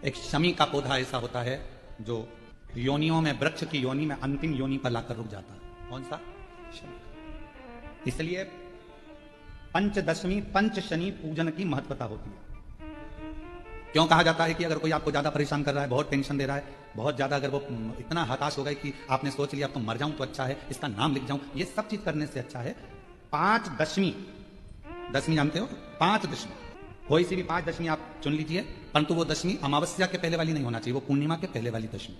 एक शमी का पौधा ऐसा होता है जो योनियों में, वृक्ष की योनि में अंतिम योनि पर लाकर रुक जाता है। कौन सा? शमी। इसलिए पंचदशमी पंच शनि पूजन की महत्वता होती है। क्यों कहा जाता है कि अगर कोई आपको ज्यादा परेशान कर रहा है, बहुत टेंशन दे रहा है, बहुत ज्यादा अगर वो इतना हताश हो गए कि आपने सोच लिया अब तो मर जाऊं तो अच्छा है, इसका नाम लिख जाऊं, ये सब चीज करने से अच्छा है 5 दशमी। दशमी जानते हो? 5 दशमी, कोई सी भी 5 दशमी आप चुन लीजिए, परंतु वो दशमी अमावस्या के पहले वाली नहीं होना चाहिए, वो पूर्णिमा के पहले वाली दशमी।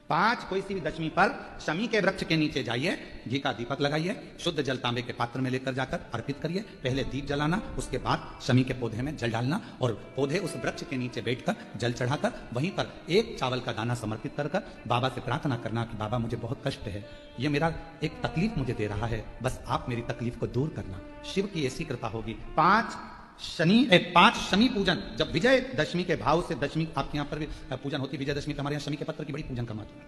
5 कोई सी भी दशमी पर शमी के वृक्ष के नीचे जाइए, घी का दीपक लगाइए, शुद्ध जल तांबे के पात्र में लेकर जाकर अर्पित करिए। पहले दीप जलाना, उसके बाद शमी के पौधे में जल डालना और पौधे उस वृक्ष के नीचे बैठकर जल चढ़ाकर वहीं पर एक चावल का दाना समर्पित कर बाबा से प्रार्थना करना कि बाबा मुझे बहुत कष्ट है, ये मेरा एक तकलीफ मुझे दे रहा है, बस आप मेरी तकलीफ को दूर करना। शिव की ऐसी कृपा होगी। 5 शमी पूजन, जब विजय दशमी के भाव से दशमी आपके यहाँ पर भी पूजन होती है, विजय दशमी हमारे यहाँ शमी के पत्र की बड़ी पूजन का महत्व है।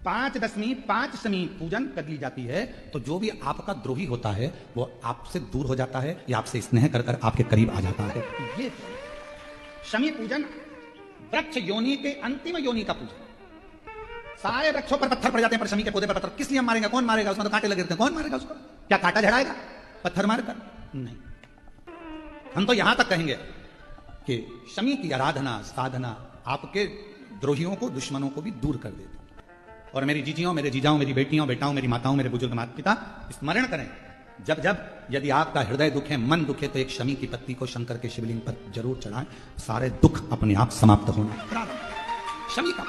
5 दशमी 5 शमी पूजन कर ली जाती है तो जो भी आपका द्रोही होता है वो आपसे दूर हो जाता है या आपसे स्नेह कर कर आपके करीब आ जाता है। ये शमी पूजन वृक्ष योनि के अंतिम योनि का पूजन। सारे वृक्षों पर पत्थर पड़ जाते हैं, पर शमी के पौधे पर पत्थर किस लिए मारेगा? कौन मारेगा? उसमें तो कांटे लगे रहते हैं, कौन मारेगा उसको? क्या कांटा झड़ाएगा पत्थर मारकर? नहीं। हम तो यहां तक कहेंगे कि शमी की आराधना साधना आपके द्रोहियों को, दुश्मनों को भी दूर कर देती। और मेरी जीजियों, मेरे जीजाओं, मेरी बेटियों, बेटाओं, मेरी माताओं, मेरे बुजुर्ग माता पिता, स्मरण करें, जब जब यदि आपका हृदय दुखे, मन दुखे, तो एक शमी की पत्ती को शंकर के शिवलिंग पर जरूर चढ़ाएं, सारे दुख अपने आप समाप्त होना प्रारंभ। शमी का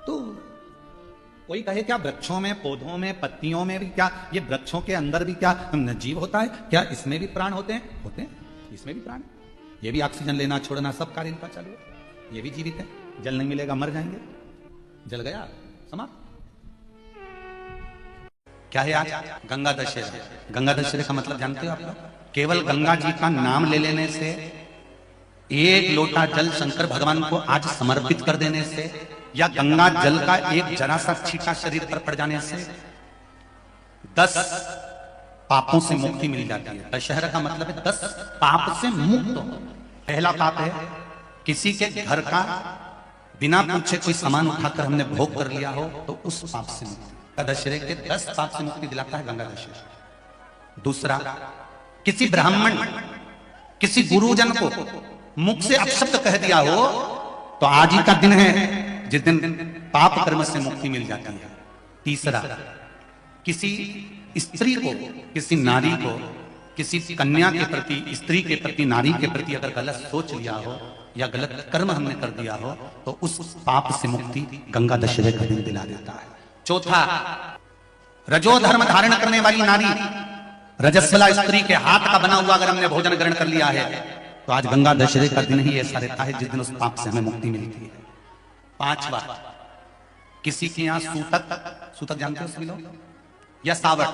तो कोई कहे क्या वृक्षों में, पौधों में, पत्तियों में भी क्या, ये वृक्षों के अंदर भी क्या जीव होता है? क्या इसमें भी प्राण होते हैं? होते हैं, इसमें भी प्राण, ये भी ऑक्सीजन लेना छोड़ना सब कार्य इनका चालू है, ये भी जीवित है। जल नहीं मिलेगा मर जाएंगे, जल गया समाप्त। क्या है आज? गंगा दशहरा। गंगा दशहरे का मतलब जानते हो आप लोग? केवल गंगा जी का नाम ले लेने से, एक लोटा जल शंकर भगवान को आज समर्पित कर देने से, या गंगा जल का एक जरा सा छींटा शरीर पर पड़ जाने से 10 पापों से मुक्ति मिल जाती है। दशहरा का मतलब है 10 पाप से मुक्त हो। पहला पाप है किसी के घर का बिना पूछे कोई सामान उठाकर हमने भोग कर लिया हो तो उस पाप से मुक्ति। दशहरे के 10 पाप से मुक्ति दिलाता है गंगा दशहरा। दूसरा, किसी ब्राह्मण, किसी गुरुजन को मुख से अपशब्द कह दिया हो तो आज ही का दिन है जिस दिन पाप कर्म से मुक्ति मिल जाती है। तीसरा, किसी स्त्री को, किसी नारी को, किसी कन्या के प्रति, स्त्री के प्रति, नारी के प्रति अगर गलत सोच लिया हो या गलत कर्म हमने कर दिया हो तो उस पाप से मुक्ति गंगा दशहरे का दिन दिला देता है। चौथा, रजो धर्म धारण करने वाली नारी, रजस्वला स्त्री के हाथ का बना हुआ अगर हमने भोजन ग्रहण कर लिया है तो आज गंगा दशहरे का दिन ही ऐसा रहता है जिस दिन उस पाप से हमें मुक्ति मिलती है। 5वां, किसी के यहाँ सूतक, सूतक जानते हो सभी लोग, या सावड़।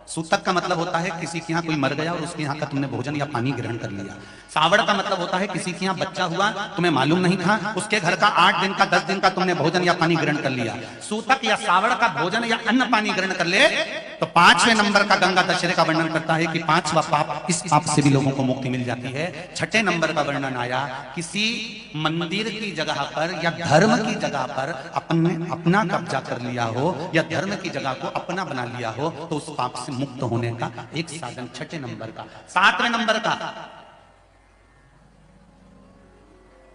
सूतक का मतलब होता है किसी के यहाँ कोई मर गया और उसके यहाँ का तुमने भोजन या पानी ग्रहण कर लिया। सावड़ का मतलब होता है किसी के यहाँ बच्चा हुआ, तुम्हें मालूम नहीं था, उसके घर का 8 दिन का 10 दिन का तुमने भोजन या पानी ग्रहण कर लिया। सूतक या सावड़ का भोजन या अन्न पानी ग्रहण कर ले तो 5वें नंबर का गंगा दशहरे का वर्णन करता है कि 5वां पाप, इस पाप से भी लोगों को मुक्ति मिल जाती है। 6ठे नंबर का वर्णन आया, किसी मंदिर की जगह पर या धर्म की जगह पर अपना कब्जा कर लिया हो या धर्म की जगह को अपना बना लिया हो तो उस पाप से मुक्त होने का एक साधन 6ठे नंबर का। 7वें नंबर का,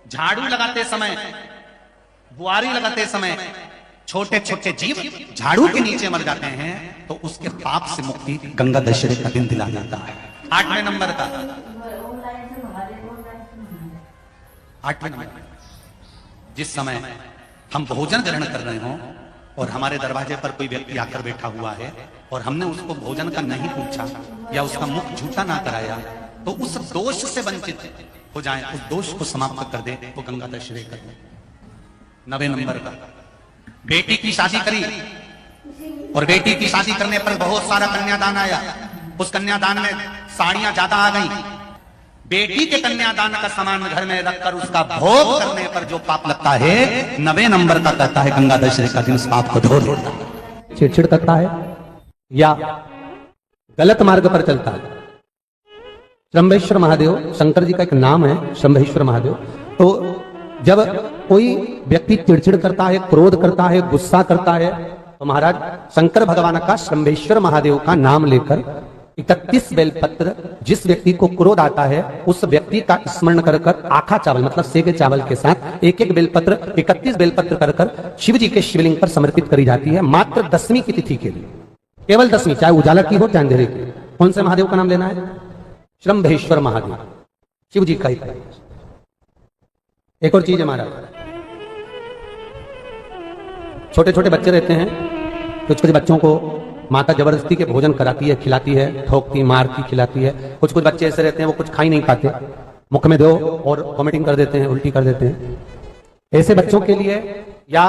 झाड़ू लगाते समय, बुआरी लगाते समय छोटे छोटे जीव झाड़ू के नीचे मर जाते हैं तो उसके पाप से मुक्ति गंगा दशहरे का दिन दिला जाता है। 8वें नंबर का, 8वें नंबर, जिस समय हम भोजन ग्रहण कर रहे हो और हमारे दरवाजे पर कोई व्यक्ति आकर बैठा हुआ है और हमने उसको भोजन का नहीं पूछा या उसका मुख झूठा ना कराया तो उस दोष से वंचित हो जाए, उस दोष को समाप्त कर दे तो गंगा दशहरे कर दे। 9वें नंबर का, बेटी की शादी करी और बेटी की शादी करने पर बहुत सारा कन्यादान आया, उस कन्यादान में साड़ियां ज्यादा आ गई। बेटी के कन्यादान का सामान घर में रखकर उसका भोग करने पर जो पाप लगता है 9वें नंबर का कहता है गंगा दशहरे का दिन उस पाप को धो देता है। चिड़चिड़ करता है या गलत मार्ग पर चलता है। शंभेश्वर महादेव, शंकर जी का एक नाम है शंभेश्वर महादेव, तो जब कोई व्यक्ति चिड़चिड़ करता है, क्रोध करता है, गुस्सा करता है, तो महाराज शंकर भगवान का शंभेश्वर महादेव का नाम लेकर 31 बेलपत्र, जिस व्यक्ति को क्रोध आता है उस व्यक्ति का स्मरण कर कर आखा चावल मतलब सेके चावल के साथ एक एक बेलपत्र 31 बेलपत्र कर कर शिव जी के शिवलिंग पर समर्पित करी जाती है, मात्र 10वीं की तिथि के लिए, केवल 10वीं, चाहे उजाला की हो चाहे अंधेरे की। कौन से महादेव का नाम लेना है? शंभेश्वर महादेव, शिव जी का ही। एक और चीज है महाराज, छोटे छोटे बच्चे रहते हैं, कुछ कुछ बच्चों को माता जबरदस्ती के भोजन कराती है, खिलाती है, ठोकती मारती खिलाती है। कुछ कुछ बच्चे ऐसे रहते हैं वो कुछ खा ही नहीं पाते, मुख में दो और वॉमिटिंग कर देते हैं, उल्टी कर देते हैं। ऐसे बच्चों के लिए या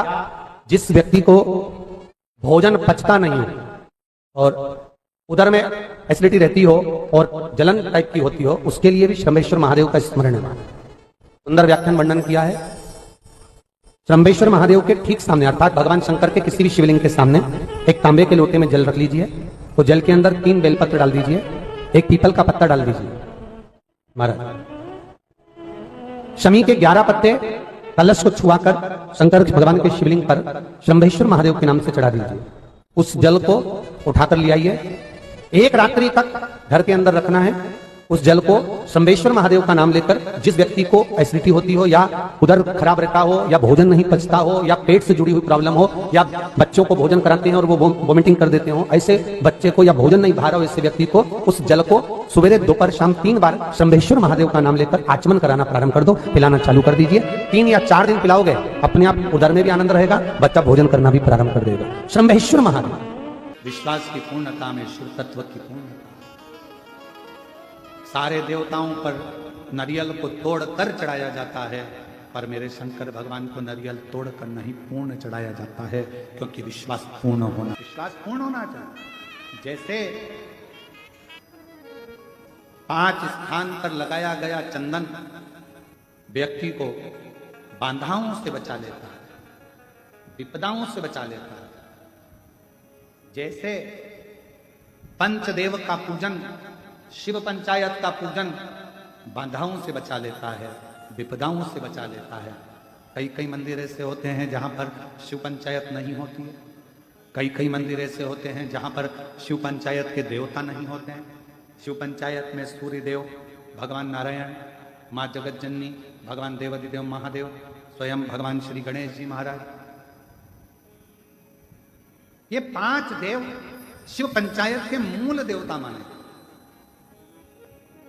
जिस व्यक्ति को भोजन पचता नहीं हो और उधर में एसिडिटी रहती हो और जलन टाइप की होती हो, उसके लिए भी शंभेश्वर महादेव का स्मरण है। सुंदर व्याख्यान वर्णन किया है। शंभेश्वर महादेव के ठीक सामने अर्थात भगवान शंकर के किसी भी शिवलिंग के सामने एक तांबे के लोटे में जल रख लीजिए, तो जल के अंदर 3 बेलपत्र डाल दीजिए, एक पीपल का पत्ता डाल दीजिए महाराज, शमी के 11 पत्ते कलश को छुआकर शंकर भगवान के शिवलिंग पर शंभेश्वर महादेव के नाम से चढ़ा दीजिए। उस जल को उठाकर ले आइए, एक रात्रि तक घर के अंदर रखना है। उस जल को शंभेश्वर महादेव का नाम लेकर जिस व्यक्ति को एसिडिटी होती हो या उधर खराब रहता हो या भोजन नहीं पचता हो या पेट से जुड़ी हुई प्रॉब्लम हो या बच्चों को भोजन कराते हैं और वो वोमिटिंग कर देते हो, ऐसे बच्चे को या भोजन नहीं भा रहा हो ऐसे व्यक्ति को उस जल को सवेरे दोपहर शाम 3 बार शंभेश्वर महादेव का नाम लेकर आचमन कराना प्रारंभ कर दो, पिलाना चालू कर दीजिए। 3 या 4 दिन पिलाओगे, अपने आप उधर में भी आनंद रहेगा, बच्चा भोजन करना भी प्रारंभ कर देगा। शंभेश्वर महादेव। विश्वास की पूर्णता में शिव तत्व की पूर्णता। सारे देवताओं पर नारियल को तोड़कर चढ़ाया जाता है, पर मेरे शंकर भगवान को नारियल तोड़कर नहीं पूर्ण चढ़ाया जाता है, क्योंकि विश्वास पूर्ण होना चाहिए। जैसे 5 स्थान पर लगाया गया चंदन व्यक्ति को बाधाओं से बचा लेता है, विपदाओं से बचा लेता है। जैसे पंचदेव का पूजन, शिव पंचायत का पूजन बाधाओं से बचा लेता है, विपदाओं से बचा लेता है। कई कई मंदिर ऐसे होते हैं जहां पर शिव पंचायत नहीं होती है, कई कई मंदिर ऐसे होते हैं जहां पर शिव पंचायत के देवता नहीं होते हैं। शिव पंचायत में सूर्य देव, भगवान नारायण, माँ जगत जननी, भगवान देवाधिदेव महादेव, स्वयं भगवान श्री गणेश जी महाराज, ये 5 देव शिव पंचायत के मूल देवता माने।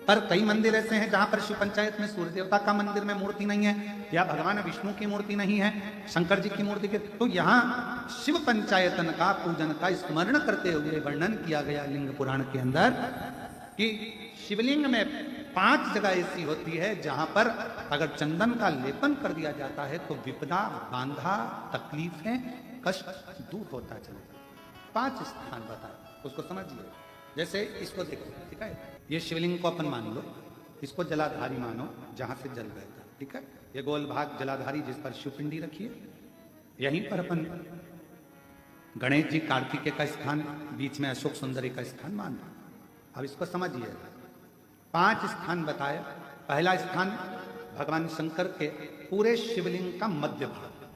पर कई मंदिर ऐसे हैं जहां पर शिव पंचायत में सूर्य देवता का मंदिर में मूर्ति नहीं है या भगवान विष्णु की मूर्ति नहीं है, शंकर जी की मूर्ति के, तो यहाँ शिव पंचायतन का पूजन का स्मरण करते हुए वर्णन किया गया लिंग पुराण के अंदर कि शिवलिंग में 5 जगह ऐसी होती है जहां पर अगर चंदन का लेपन कर दिया जाता है तो विपदा, बांधा, तकलीफें, कष्ट दूर होता चलेगा। 5 स्थान बताए, उसको समझिए। जैसे इसको देखो, ठीक है, ये शिवलिंग को अपन मान लो, इसको जलाधारी मानो जहां से जल बहता, ठीक है। ये गोल भाग जलाधारी जिस पर शिवपिंडी रखी है, यहीं पर अपन गणेश जी कार्तिकेय का स्थान, बीच में अशोक सुंदरी का स्थान मान लो। अब इसको समझिए, 5 स्थान बताए। पहला स्थान भगवान शंकर के पूरे शिवलिंग का मध्य भाग,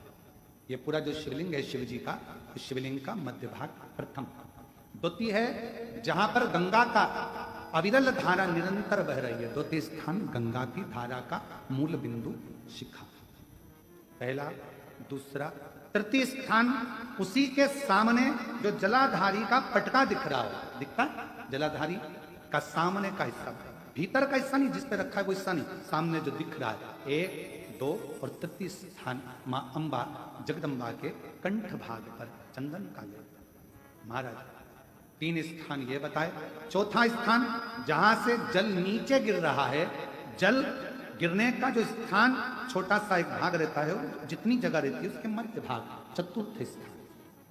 ये पूरा जो शिवलिंग है शिव जी का, शिवलिंग का मध्य भाग प्रथम। द्वितीय है जहां पर गंगा का अविरल धारा निरंतर बह रही है, द्वितीय स्थान गंगा की धारा का मूल बिंदु शिखा, पहला। दूसरा, तृतीय स्थान उसी के सामने जो जलाधारी का पटका दिख रहा हो, दिखता जलाधारी का सामने का हिस्सा, भीतर का हिस्सा नहीं, जिस पे रखा है वो हिस्सा नहीं, सामने जो दिख रहा है। 1, 2 और तृतीय स्थान मां अंबा जगदम्बा के कंठ भाग पर चंदन का लेप महाराज। 3 स्थान ये बताए। चौथा स्थान जहां से जल नीचे गिर रहा है, जल गिरने का जो स्थान छोटा सा एक भाग रहता है, जितनी जगह रहती है उसके मध्य भाग, चतुर्थ स्थान।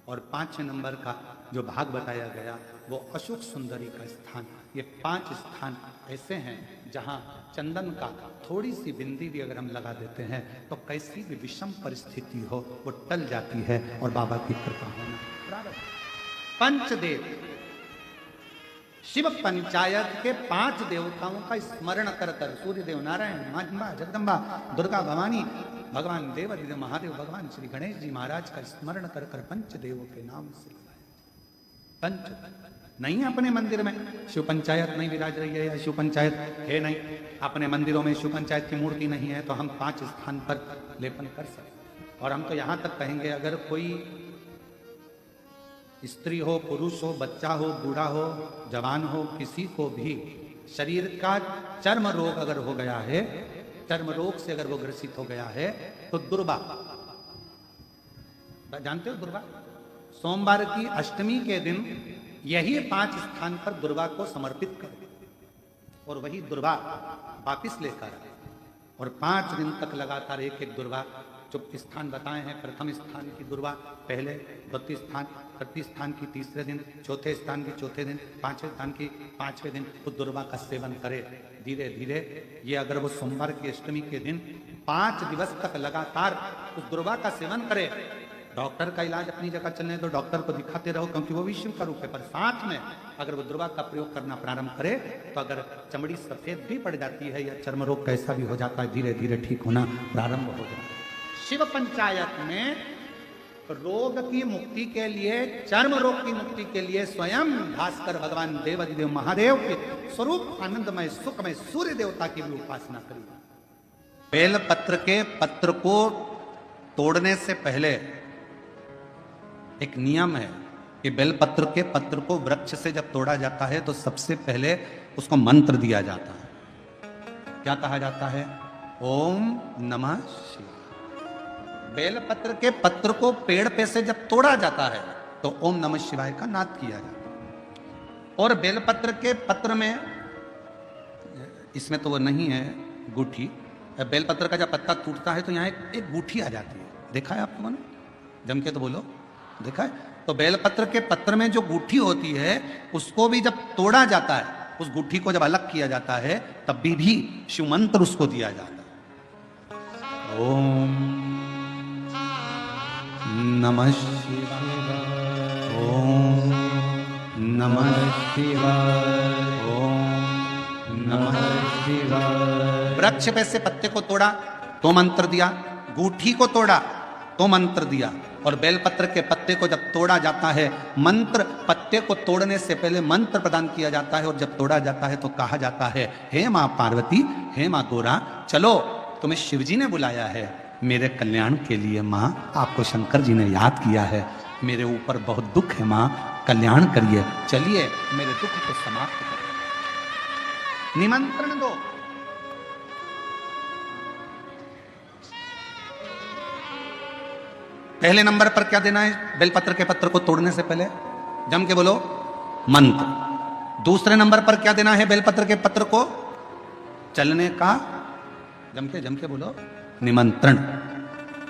और 5 नंबर का जो भाग बताया गया वो अशोक सुंदरी का स्थान। ये 5 स्थान ऐसे हैं जहां चंदन का थोड़ी सी बिंदी भी अगर हम लगा देते हैं तो कैसी भी विषम परिस्थिति हो वो टल जाती है और बाबा की कृपा होना। पंचदेव, शिव पंचायत के 5 देवताओं का स्मरण कर कर, सूर्य देव, नारायण, माँ जगदम्बा, दुर्गा भवानी, भगवान देवाधिदेव महादेव भगवान श्री गणेश जी महाराज का स्मरण कर कर पंच देवों के नाम से पंच नहीं अपने मंदिर में शिव पंचायत नहीं विराज रही है या शिव पंचायत है नहीं, अपने मंदिरों में शिव पंचायत की मूर्ति नहीं है, तो हम 5 स्थान पर लेपन कर सकते। और हम तो यहां तक कहेंगे अगर कोई स्त्री हो, पुरुष हो, बच्चा हो, बूढ़ा हो, जवान हो, किसी को भी शरीर का चर्म रोग अगर हो गया है, चर्म रोग से अगर वो ग्रसित हो गया है, तो दुर्वा, जानते हो दुर्वा, सोमवार की अष्टमी के दिन यही 5 स्थान पर दुर्वा को समर्पित करें और वही दुर्वा वापिस लेकर आए और 5 दिन तक लगातार एक एक दुर्वा, जो स्थान बताए हैं, प्रथम स्थान की दुर्वा पहले, द्वितीय स्थान, तृतीय स्थान की तीसरे दिन, चौथे स्थान की चौथे दिन, 5वें स्थान की 5वें दिन, उस दुर्वा का सेवन करे धीरे धीरे। ये अगर वो सोमवार की अष्टमी के दिन 5 दिवस तक लगातार उस दुर्वा का सेवन करे, डॉक्टर का इलाज अपनी जगह चलने तो डॉक्टर को दिखाते रहो क्योंकि वो भी शिव का रूप है, पर साथ में अगर वो दुर्वा का प्रयोग करना प्रारंभ करे तो अगर चमड़ी सफेद भी पड़ जाती है या चर्म रोग कैसा भी हो जाता है, धीरे धीरे ठीक होना प्रारंभ हो जाता है। शिव पंचायत में रोग की मुक्ति के लिए, चर्म रोग की मुक्ति के लिए स्वयं भास्कर भगवान देवाधिदेव महादेव के स्वरूप आनंदमय सुखमय सूर्य देवता की भी उपासना करी। बेल पत्र के पत्र को तोड़ने से पहले एक नियम है कि बेलपत्र के पत्र को वृक्ष से जब तोड़ा जाता है तो सबसे पहले उसको मंत्र दिया जाता है। क्या कहा जाता है? ओम नमः शिवाय। बेलपत्र के पत्र को पेड़ पे से जब तोड़ा जाता है तो ओम नमः शिवाय का नाद किया जाता है। और बेलपत्र के पत्र में, इसमें तो वो नहीं है गूठी, बेलपत्र का जब पत्ता टूटता है तो यहाँ एक गूठी आ जाती है, देखा है आप लोगों ने? जम के तो बोलो, देखा है? तो बेलपत्र के पत्र में जो गूठी होती है उसको भी जब तोड़ा जाता है, उस गूठी को जब अलग किया जाता है तब भी शिव मंत्र उसको दिया जाता है। ओम नमः शिवाय, ओम नमः शिवाय, ओम नमः शिवाय। वृक्ष पे से पत्ते को तोड़ा तो मंत्र दिया, गूठी को तोड़ा तो मंत्र दिया, और बेलपत्र के पत्ते को जब तोड़ा जाता है, मंत्र, पत्ते को तोड़ने से पहले मंत्र प्रदान किया जाता है और जब तोड़ा जाता है तो कहा जाता है, हे मां पार्वती, हे मां गोरा, चलो तुम्हें शिवजी ने बुलाया है मेरे कल्याण के लिए। मां, आपको शंकर जी ने याद किया है, मेरे ऊपर बहुत दुख है मां, कल्याण करिए, चलिए मेरे दुख को समाप्त करिए, निमंत्रण दो। पहले नंबर पर क्या देना है बेलपत्र के पत्र को तोड़ने से पहले? जम के बोलो, मंत्र। दूसरे नंबर पर क्या देना है बेलपत्र के पत्र को चलने का? जम के बोलो, निमंत्रण।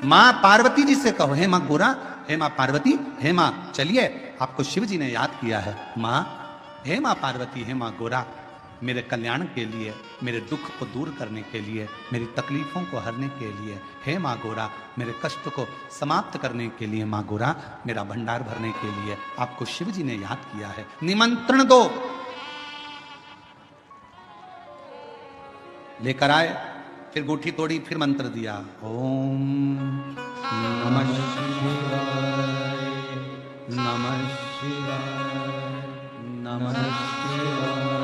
मां पार्वती जी से कहो, हे मां गोरा, हे मां पार्वती, हे मां चलिए, आपको शिव जी ने याद किया है। मां, हे मां पार्वती, हे मां गोरा, मेरे कल्याण के लिए, मेरे दुख को दूर करने के लिए, मेरी तकलीफों को हरने के लिए, हे मां गोरा, मेरे कष्ट को समाप्त करने के लिए, मां गोरा, मेरा भंडार भरने के लिए आपको शिव जी ने याद किया है, निमंत्रण दो। लेकर आए, फिर गूठी तोड़ी, फिर मंत्र दिया, ओम नमः शिवाय, नमः शिवाय, नमः शिवाय।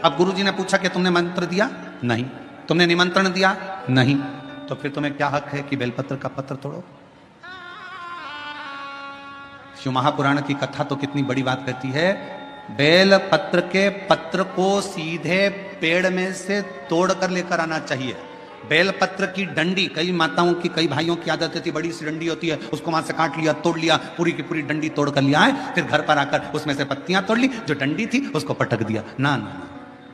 अब गुरुजी ने पूछा कि तुमने मंत्र दिया? नहीं। तुमने निमंत्रण दिया? नहीं। तो फिर तुम्हें क्या हक है कि बेलपत्र का पत्र तोड़ो? शिव महापुराण की कथा तो कितनी बड़ी बात कहती है, बेल पत्र के पत्र को सीधे पेड़ में से तोड़ कर लेकर आना चाहिए। बेल पत्र की डंडी, कई माताओं की, कई भाइयों की आदत होती है, बड़ी सी डंडी होती है, उसको वहां से काट लिया, तोड़ लिया, पूरी की पूरी डंडी तोड़ कर लिया है, फिर घर पर आकर उसमें से पत्तियां तोड़ ली, जो डंडी थी उसको पटक दिया। ना ना ना,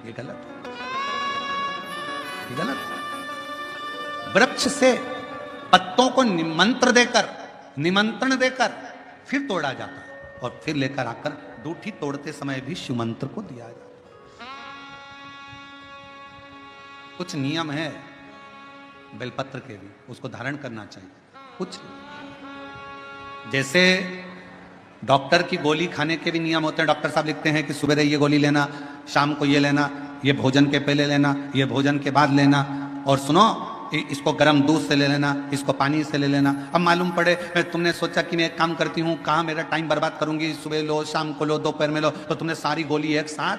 ये गलत, ये गलत। वृक्ष से पत्तों को निमंत्रण देकर फिर तोड़ा जाता है और फिर लेकर आकर दूठी तोड़ते समय भी शिव मंत्र को दिया जाता है। कुछ नियम है बेलपत्र के भी, उसको धारण करना चाहिए। कुछ जैसे डॉक्टर की गोली खाने के भी नियम होते हैं। डॉक्टर साहब लिखते हैं कि सुबह ये गोली लेना, शाम को ये लेना, ये भोजन के पहले लेना, ये भोजन के बाद लेना। और सुनो, इसको गर्म दूध से ले लेना, इसको पानी से ले लेना। अब मालूम पड़े तुमने सोचा कि मैं एक काम करती हूँ, कहाँ मेरा टाइम बर्बाद करूंगी, सुबह लो, शाम को लो, दोपहर में लो, तो तुमने सारी गोली एक साथ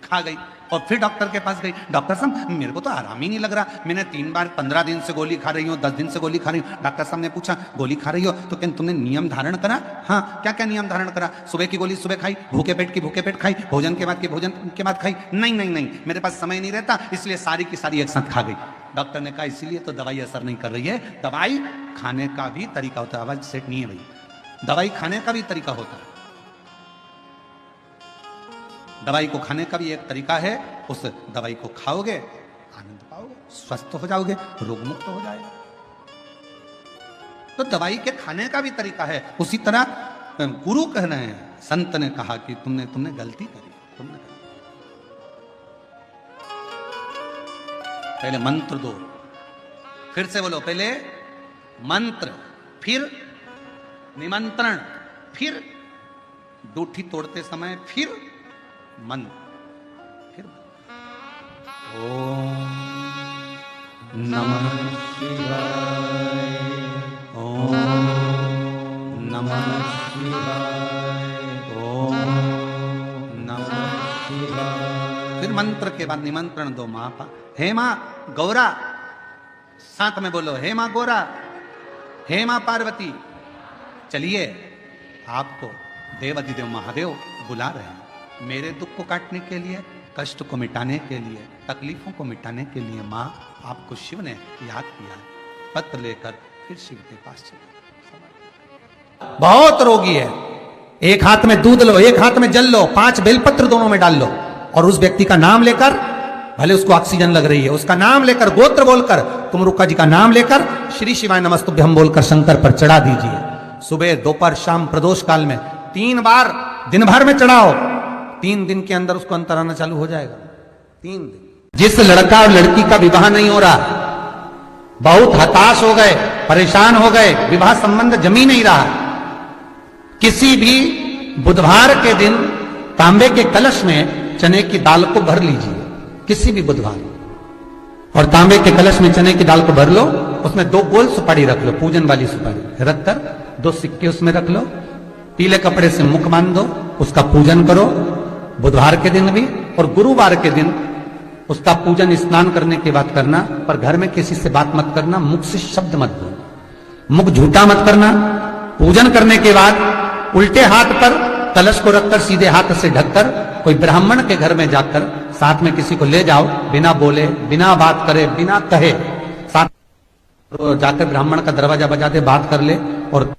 खा गई। और फिर डॉक्टर के पास गई, डॉक्टर साहब मेरे को तो आराम ही नहीं लग रहा, मैंने 3 बार 15 दिन से गोली खा रही हूँ, 10 दिन से गोली खा रही हूँ। डॉक्टर साहब ने पूछा गोली खा रही हो तो क्या तुमने नियम धारण करा? हाँ, क्या क्या नियम धारण करा? सुबह की गोली सुबह खाई, भूखे पेट की भूखे पेट खाई, भोजन के बाद की भोजन के बाद खाई? नहीं नहीं नहीं, मेरे पास समय नहीं रहता, इसलिए सारी की सारी एक साथ खा गई। डॉक्टर ने कहा इसीलिए तो दवाई असर नहीं कर रही है, दवाई खाने का भी तरीका होता है। आवाज सेट नहीं है भाई, दवाई खाने का भी तरीका होता है, दवाई को खाने का भी एक तरीका है। उस दवाई को खाओगे आनंद पाओगे, स्वस्थ हो जाओगे, रोग मुक्त हो जाएगा। तो दवाई के खाने का भी तरीका है। उसी तरह गुरु कह रहे हैं, संत ने कहा कि तुमने गलती करी, तुमने पहले मंत्र दो, फिर से बोलो, पहले मंत्र, फिर निमंत्रण, फिर दूठी तोड़ते समय फिर मन, फिर ओम नमः शिवाय, ओम नमः शिवाय, ओम नमः शिवाय। फिर मंत्र के बाद निमंत्रण दो। माँ हे माँ गौरा, साथ में बोलो, हे माँ गौरा, हे माँ पार्वती, चलिए आपको देव अधिदेव महादेव बुला रहे हैं मेरे दुख को काटने के लिए, कष्ट को मिटाने के लिए, तकलीफों को मिटाने के लिए। माँ आपको शिव ने याद किया। पत्र लेकर फिर शिव के पास चले। बहुत रोगी है, एक हाथ में दूध लो, एक हाथ में जल लो, 5 बेलपत्र दोनों में डाल लो, और उस व्यक्ति का नाम लेकर, भले उसको ऑक्सीजन लग रही है, उसका नाम लेकर, गोत्र बोलकर, तुमरुक्का जी का नाम लेकर श्री शिवाय नमस्तुभ्यम बोलकर शंकर पर चढ़ा दीजिए। सुबह दोपहर शाम प्रदोष काल में 3 बार दिन भर में चढ़ाओ। 3 दिन के अंदर उसको अंतर आना चालू हो जाएगा। 3 दिन। जिस लड़का और लड़की का विवाह नहीं हो रहा, बहुत हताश हो गए, परेशान हो गए, विवाह संबंध जमी नहीं रहा, किसी भी बुधवार के दिन तांबे के कलश में चने की दाल को भर लीजिए, किसी भी बुधवार, और तांबे के कलश में चने की दाल को भर लो, उसमें 2 गोल सुपारी रख लो, पूजन वाली सुपारी रखकर 2 सिक्के उसमें रख लो, पीले कपड़े से मुख बांध दो, उसका पूजन करो बुधवार के दिन भी, और गुरुवार के दिन उसका पूजन स्नान करने के बाद करना। पर घर में किसी से बात मत करना, मुख से शब्द मत बोलना, मुख झूठा मत करना। पूजन करने के बाद उल्टे हाथ पर कलश को रखकर सीधे हाथ से ढककर कोई ब्राह्मण के घर में जाकर साथ में किसी को ले जाओ, बिना बोले, बिना बात करे, बिना कहे, साथ जाकर ब्राह्मण का दरवाजा बजा दे, बात कर ले और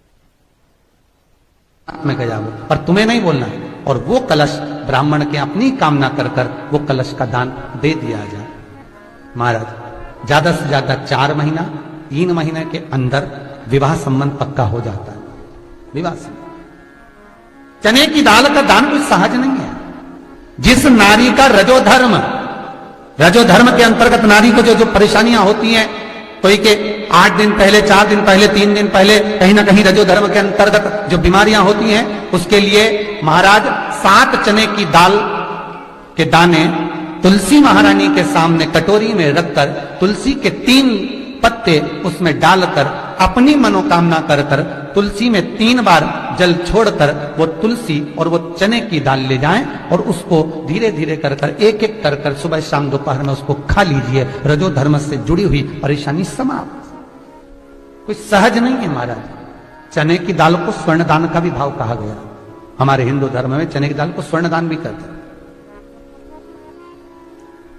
में गया वो, पर तुम्हें नहीं बोलना है। और वो कलश ब्राह्मण के अपनी कामना कर कर वो कलश का दान दे दिया जाए। महाराज ज्यादा से ज्यादा 4 महीना 3 महीने के अंदर विवाह संबंध पक्का हो जाता है। विवाह संबंध, चने की दाल का दान कोई सहज नहीं है। जिस नारी का रजोधर्म के अंतर्गत नारी को जो परेशानियां होती हैं, कोई के 8 दिन पहले, 4 दिन पहले, 3 दिन पहले कहीं ना कहीं रजोधर्म के अंतर्गत जो बीमारियां होती हैं, उसके लिए महाराज 7 चने की दाल के दाने तुलसी महारानी के सामने कटोरी में रखकर तुलसी के 3 पत्ते उसमें डालकर अपनी मनोकामना कर कर तुलसी में 3 बार जल छोड़कर वो तुलसी और वो चने की दाल ले जाएं और उसको धीरे धीरे कर कर एक एक कर कर सुबह शाम दोपहर में उसको खा लीजिए। रजो धर्म से जुड़ी हुई परेशानी समाप्त। कोई सहज नहीं है महाराज। चने की दाल को स्वर्ण दान का भी भाव कहा गया। हमारे हिंदू धर्म में चने की दाल को स्वर्ण दान भी करते हैं।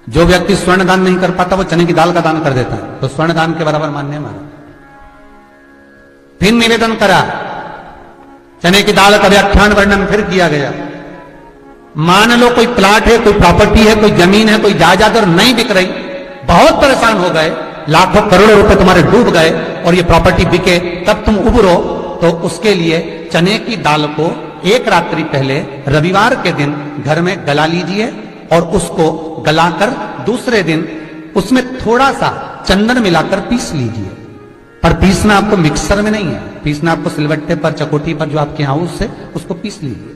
जो व्यक्ति स्वर्ण दान नहीं कर पाता वो चने की दाल का दान कर देता है, तो स्वर्ण दान के बराबर मान्य है महाराज। फिर निवेदन करा, चने की दाल का व्याख्यान वर्णन फिर किया गया। मान लो कोई प्लाट है, कोई प्रॉपर्टी है, कोई जमीन है, कोई जायदाद और नहीं बिक रही, बहुत परेशान हो गए, लाखों करोड़ों रुपए तुम्हारे डूब गए और ये प्रॉपर्टी बिके, तब तुम उबरो, तो उसके लिए चने की दाल को एक रात्रि पहले रविवार के दिन घर में गला लीजिए और उसको गलाकर दूसरे दिन उसमें थोड़ा सा चंदन मिलाकर पीस लीजिए। पर पीसना आपको मिक्सर में नहीं है, पीसना आपको सिलबट्टे पर, चकोटी पर जो आपके यहां उससे उसको पीस लीजिए।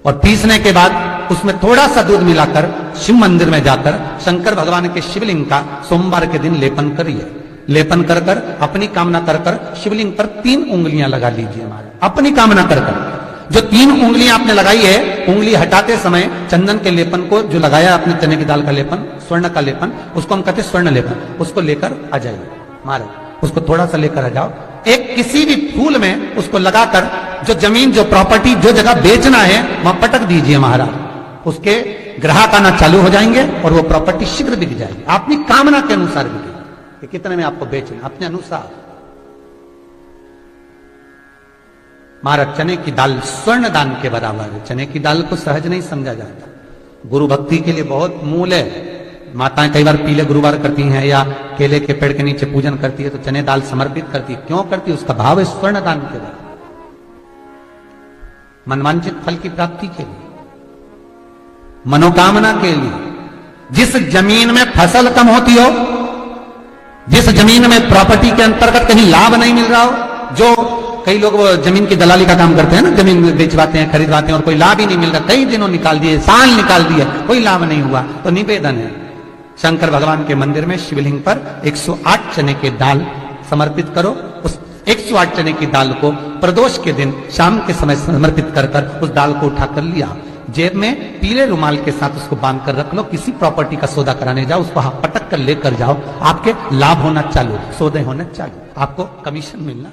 और पीसने के बाद उसमें थोड़ा सा दूध मिलाकर शिव मंदिर में जाकर शंकर भगवान के शिवलिंग का सोमवार के दिन लेपन करिए। लेपन कर कर अपनी कामना कर कर शिवलिंग पर 3 उंगलियां लगा लीजिए महाराज, अपनी कामना कर कर। जो 3 उंगलियां आपने लगाई है, उंगली हटाते समय चंदन के लेपन को जो लगाया आपने, चने की दाल का लेपन, स्वर्ण का लेपन, उसको हम कहते हैं स्वर्ण लेपन, उसको लेकर आ जाइए महाराज, उसको थोड़ा सा लेकर आ जाओ। एक किसी भी फूल में उसको लगाकर जो जमीन, जो प्रॉपर्टी, जो जगह बेचना है वहां पटक दीजिए महाराज, उसके ग्राहक आना चालू हो जाएंगे और वो प्रॉपर्टी शीघ्र बिक जाएगी, अपनी कामना के अनुसार बिकेगी। कि कितने में आपको बेचना, अपने अनुसार। महाराज चने की दाल स्वर्ण दान के बराबर है। चने की दाल को सहज नहीं समझा जाता, गुरु भक्ति के लिए बहुत मूल है। माताएं कई बार पीले गुरुवार करती हैं या केले के पेड़ के नीचे पूजन करती है तो चने दाल समर्पित करती है। क्यों करती है? उसका भाव है स्वर्ण दान के बराबर, मनवांचित फल की प्राप्ति के लिए, मनोकामना के लिए। जिस जमीन में फसल कम होती हो, जिस जमीन में प्रॉपर्टी के अंतर्गत कहीं लाभ नहीं मिल रहा हो, जो कई लोग वो जमीन की दलाली का काम करते हैं ना, जमीन बेचवाते हैं, खरीदवाते हैं और कोई लाभ ही नहीं मिल रहा, कई दिनों निकाल दिए, साल निकाल दिए, कोई लाभ नहीं हुआ, तो निवेदन है शंकर भगवान के मंदिर में शिवलिंग पर 108 चने के दाल समर्पित करो। उस 108 चने की दाल को प्रदोष के दिन शाम के समय समर्पित कर कर उस दाल को उठाकर लिया, जेब में पीले रुमाल के साथ उसको बांध कर रख लो। किसी प्रॉपर्टी का सौदा कराने जाओ, उसको पटक कर लेकर जाओ, आपके लाभ होना चालू, सौदे होना चालू, आपको कमीशन मिलना